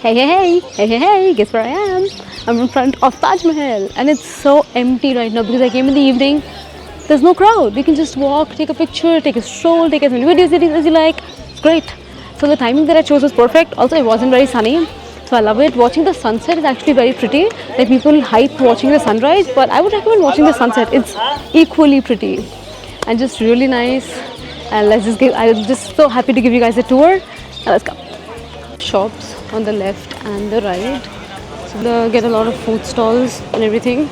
Hey, hey, hey, hey, hey, hey, guess where I am? I'm in front of Taj Mahal and it's so empty right now because I came in the evening. There's no crowd. You can just walk, take a picture, take a stroll, take as many videos as you like. It's great. So the timing that I chose was perfect. Also, it wasn't very sunny. So I love it. Watching the sunset is actually very pretty. Like people hype watching the sunrise, but I would recommend watching the sunset. It's equally pretty and just really nice. And I'm just so happy to give you guys a tour. Now let's go. Shops on the left and the right. So they get a lot of food stalls and everything.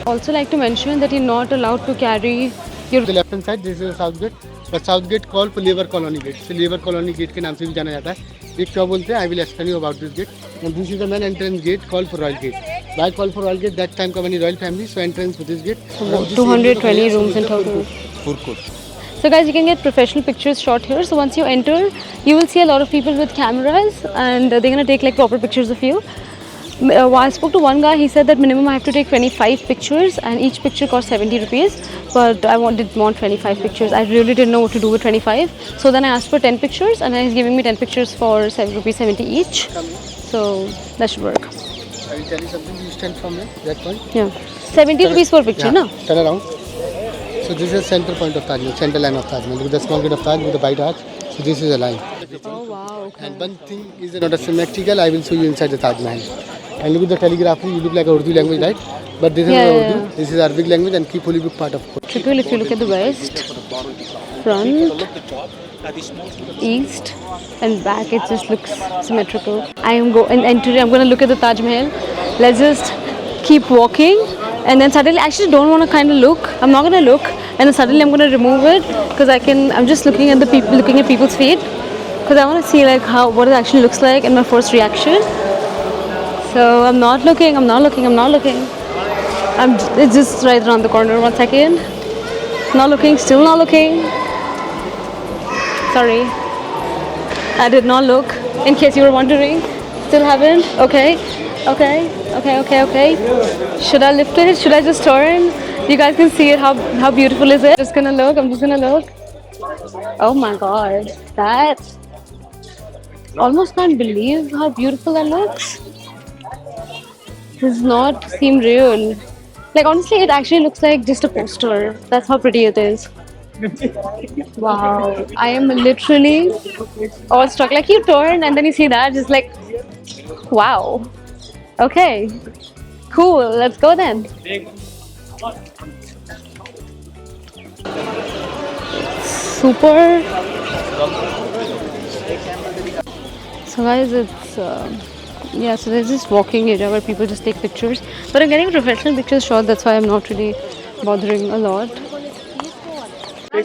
Also like to mention that you're not allowed to carry your the left hand side. This is South Gate, but South Gate called for Labour Colony Gate. So Labour Colony Gate के नाम से भी जाना जाता है. ये क्या बोलते हैं? I will explain you about this gate. And this is the main entrance gate called for Royal Gate. Why called for Royal Gate? That time come any royal family, so entrance to this gate. 220 rooms in total. Food court. So guys, you can get professional pictures shot here. So once you enter, you will see a lot of people with cameras and they're gonna take like proper pictures of you. I spoke to one guy, he said that minimum I have to take 25 pictures and each picture costs 70 rupees. But I didn't want 25 pictures. I really didn't know what to do with 25. So then I asked for 10 pictures and he's giving me 10 pictures for 7 rupees 70 each. So that should work. I will tell you something. You stand from there, that point. Yeah. 70 rupees per picture, yeah. no? Turn around. So this is center point of Taj Mahal, center line of Taj Mahal. Look at the small gate of Taj with the white arch. So this is a line. Oh wow, okay. And one thing is not a symmetrical. I will show you inside the Taj Mahal. And look at the calligraphy. You look like a Urdu language, right? But this is not Urdu. Yeah. This is Arabic language and keep holy book part of it. Triple if you look at the west, front, east, and back. It just looks symmetrical. I'm going to look at the Taj Mahal. Let's just keep walking. And then suddenly, I actually don't want to kind of look. I'm not going to look. And then suddenly I'm going to remove it because I'm just looking at the people, looking at people's feet. Because I want to see like what it actually looks like in my first reaction. So I'm not looking. It's just right around the corner. 1 second. Not looking, still not looking. Sorry. I did not look, in case you were wondering. Still haven't? Okay. Should I lift it? Should I just turn? You guys can see it. How beautiful is it? I'm just gonna look. Oh my god. That almost can't believe how beautiful that looks. Does not seem real. Like honestly, it actually looks like just a poster. That's how pretty it is. Wow. I am literally awestruck. Like you turn and then you see that, just like, wow. Okay. Cool. Let's go then. Super. So guys, it's yeah, so there's this walking area where people just take pictures, but I'm getting professional pictures shot, that's why I'm not really bothering a lot.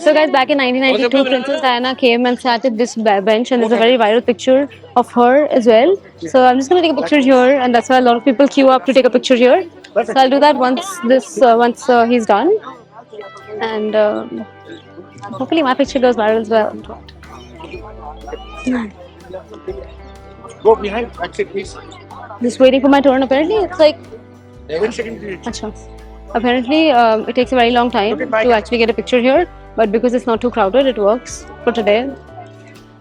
So guys, back in 1992, Princess Diana came and sat at this bench, and there's a very viral picture of her as well. So I'm just gonna take a picture here, and that's why a lot of people queue up to take a picture here. So I'll do that once he's done, and hopefully my picture goes viral as well. Go behind, exit please. Just waiting for my turn. Apparently, it's like. 1 second please. Achha. Apparently, it takes a very long time to actually get a picture here, but because it's not too crowded, it works for today.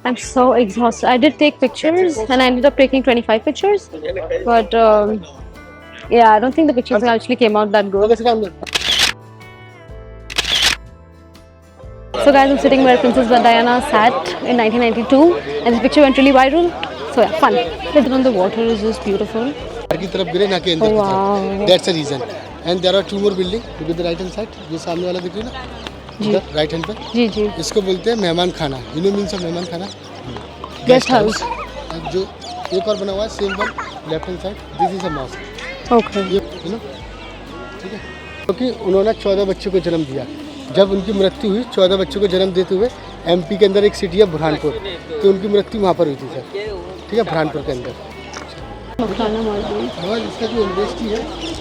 I'm so exhausted. I did take pictures, and I ended up taking 25 pictures, but yeah, I don't think the pictures actually came out that good. So guys, I'm sitting where Princess Diana sat in 1992, and this picture went really viral. So yeah, fun. On the water is just beautiful. Oh wow. That's the reason. And there are two more buildings. Look at the right hand side. ये सामने वाला दिख रहा है ना? इधर right hand पे. जी जी. इसको बोलते हैं मेहमान खाना. You know means of मेहमान खाना? Guest house. जो एक और बना हुआ है same one left hand side. This is a mosque. Okay. ये you know? ठीक है. क्योंकि उन्होंने 14 बच्चों को जन्म दिया. जब उनकी मृत्यु हुई 14 बच्चों को जन्म देते हुए एमपी के अंदर एक सिटी है बुरहानपुर, तो उनकी मृत्यु वहाँ पर हुई थी सर. ठीक है, बुरहानपुर के अंदर. और इसका जो यूनिवर्सिटी है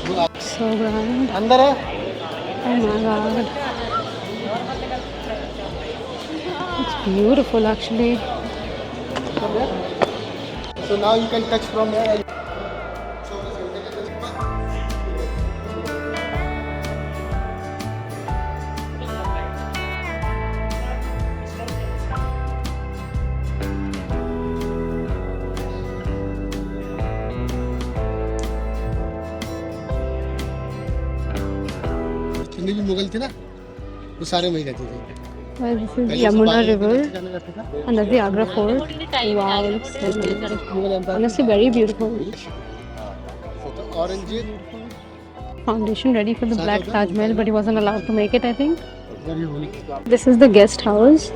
वो so grand. अंदर है. Oh my god. It's beautiful actually. So now you can touch from here. जितने भी मुगल थे ना वो सारे वहीं रहते थे। Well, this is पहले से Yamuna बाहर River, जाने जाते था। and that's the Agra Fort. Wow, looks so beautiful. Honestly, very beautiful. तो Aurangzeb Foundation ready for the Black Taj Mahal, but he wasn't allowed to make it, I think. very holy. This is the guest house.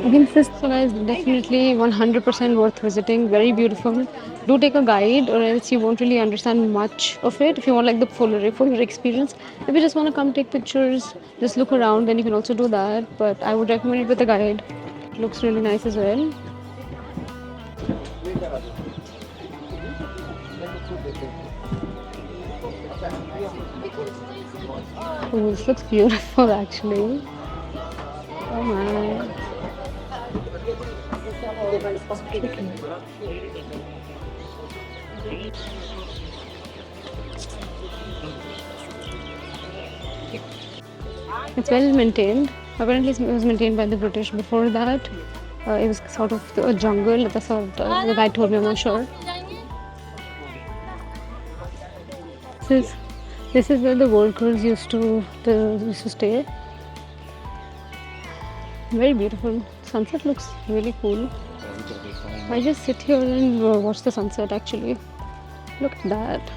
Again, this one is definitely 100% worth visiting. Very beautiful. Do take a guide, or else you won't really understand much of it. If you want like the fuller experience, if you just want to come take pictures, just look around, then you can also do that. But I would recommend it with a guide. It looks really nice as well. Oh, this looks beautiful actually. Oh my. It's well maintained. Apparently, it was maintained by the British. Before that, it was sort of a jungle. That's what the guy told me. I'm not sure. This is where the workers used to stay. Very beautiful. Sunset looks really cool. I just sit here and watch the sunset. Actually, look at that.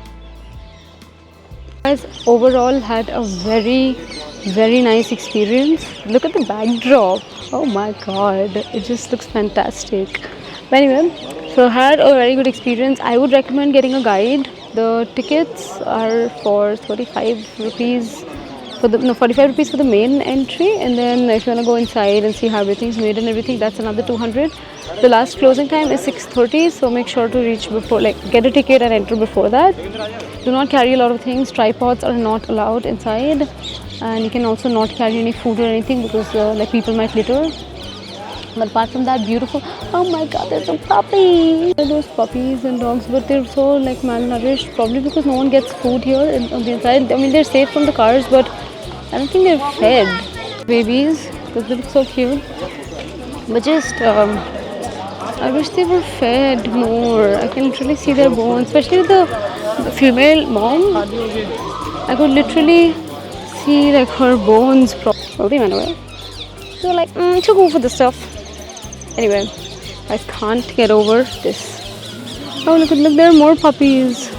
Guys, overall had a very nice experience. Look at the backdrop. Oh my god, it just looks fantastic. But anyway, so had a very good experience. I would recommend getting a guide. The tickets are for 35 rupees for the 45 rupees for the main entry, and then if you want to go inside and see how everything's made and everything, that's another 200. The last closing time is 6:30, so make sure to reach before, like get a ticket and enter before that. Do not carry a lot of things. Tripods are not allowed inside, and you can also not carry any food or anything because like people might litter. But apart from that, beautiful. Oh my god, there's a puppy. Those puppies and dogs, but they're so like malnourished, probably because no one gets food here on the inside. I mean, they're safe from the cars, but I don't think they're fed. Babies, because they look so cute. But just, I wish they were fed more. I can literally see their bones, especially the female mom. I could literally see like her bones. Probably went away. So like, too cool for this stuff. Anyway, I can't get over this. Oh look, there are more puppies.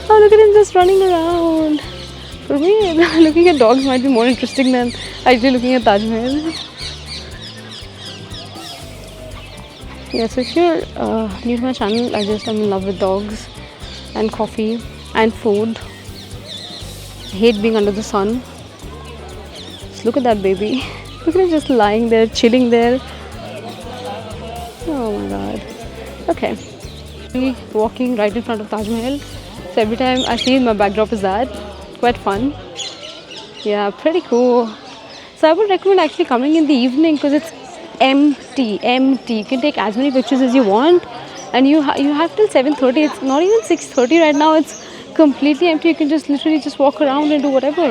Oh look at him just running around. For me, looking at dogs might be more interesting than actually looking at Taj Mahal. Yeah, so if you're new to my channel, I'm in love with dogs and coffee and food. I hate being under the sun. Just look at that baby. Look at him just lying there, chilling there. Oh my god. Okay. Walking right in front of Taj Mahal. So every time I see my backdrop is that. Quite fun. Yeah, pretty cool. So I would recommend actually coming in the evening because it's empty. You can take as many pictures as you want, and you have till 7:30. It's not even 6:30 right now. It's completely empty. You can just literally just walk around and do whatever.